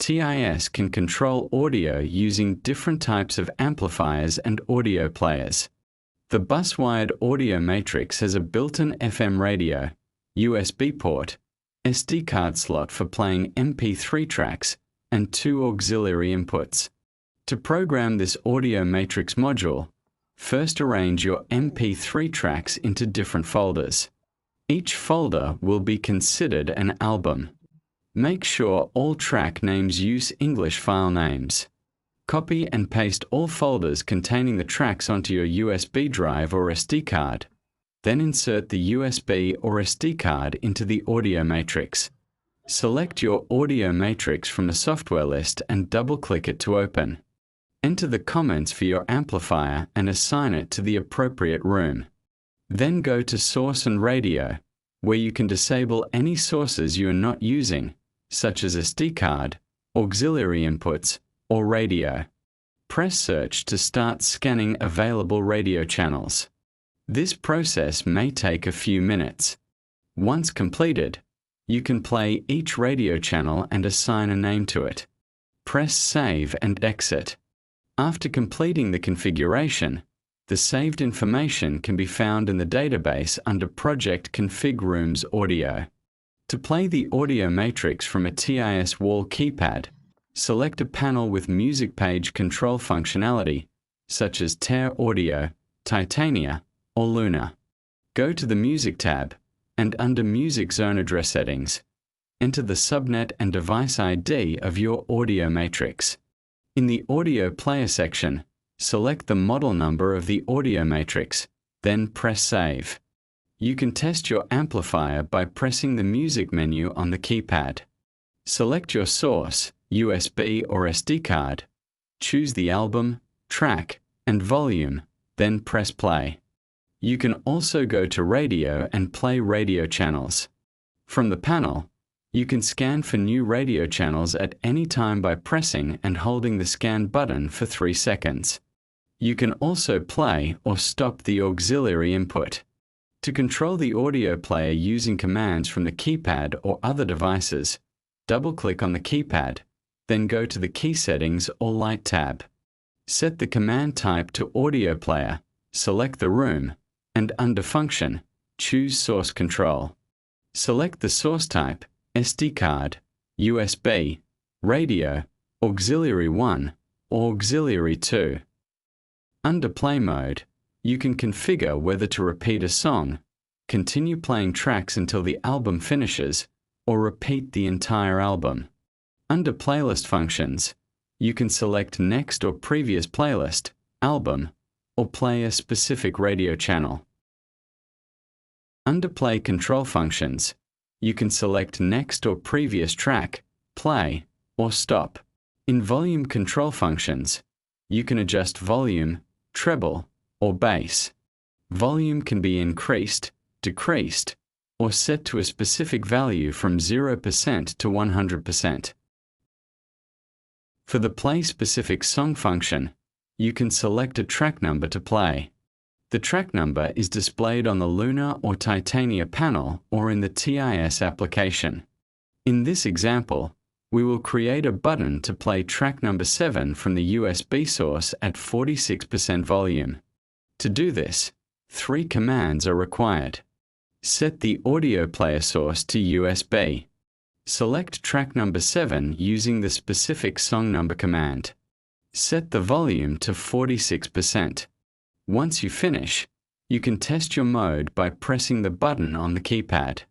TIS can control audio using different types of amplifiers and audio players. The bus-wired audio matrix has a built-in FM radio, USB port, SD card slot for playing MP3 tracks, and 2 auxiliary inputs. To program this audio matrix module, first arrange your MP3 tracks into different folders. Each folder will be considered an album. Make sure all track names use English file names. Copy and paste all folders containing the tracks onto your USB drive or SD card. Then insert the USB or SD card into the audio matrix. Select your audio matrix from the software list and double-click it to open. Enter the comments for your amplifier and assign it to the appropriate room. Then go to Source and Radio, where you can disable any sources you are not using, such as SD card, auxiliary inputs, or radio. Press Search to start scanning available radio channels. This process may take a few minutes. Once completed, you can play each radio channel and assign a name to it. Press Save and exit. After completing the configuration, the saved information can be found in the database under Project Config Rooms Audio. To play the audio matrix from a TIS wall keypad, select a panel with music page control functionality, such as Terre Audio, Titania, or Luna. Go to the Music tab, and under Music Zone Address Settings, enter the subnet and device ID of your audio matrix. In the Audio Player section, select the model number of the audio matrix, then press Save. You can test your amplifier by pressing the Music menu on the keypad. Select your source, USB or SD card, choose the album, track, and volume, then press play. You can also go to radio and play radio channels. From the panel, you can scan for new radio channels at any time by pressing and holding the scan button for 3 seconds. You can also play or stop the auxiliary input. To control the audio player using commands from the keypad or other devices, double-click on the keypad, then go to the Key Settings or Light tab. Set the command type to Audio Player, select the room, and under Function, choose Source Control. Select the source type, SD card, USB, radio, auxiliary 1, or auxiliary 2. Under Play Mode, you can configure whether to repeat a song, continue playing tracks until the album finishes, or repeat the entire album. Under Playlist Functions, you can select Next or Previous Playlist, Album, or play a specific radio channel. Under Play Control Functions, you can select Next or Previous Track, Play, or Stop. In Volume Control Functions, you can adjust volume, treble, or bass. Volume can be increased, decreased, or set to a specific value from 0% to 100%. For the Play Specific Song function, you can select a track number to play. The track number is displayed on the Luna or Titania panel or in the TIS application. In this example, we will create a button to play track number 7 from the USB source at 46% volume. To do this, 3 commands are required. Set the audio player source to USB. Select track number 7 using the specific song number command. Set the volume to 46%. Once you finish, you can test your mode by pressing the button on the keypad.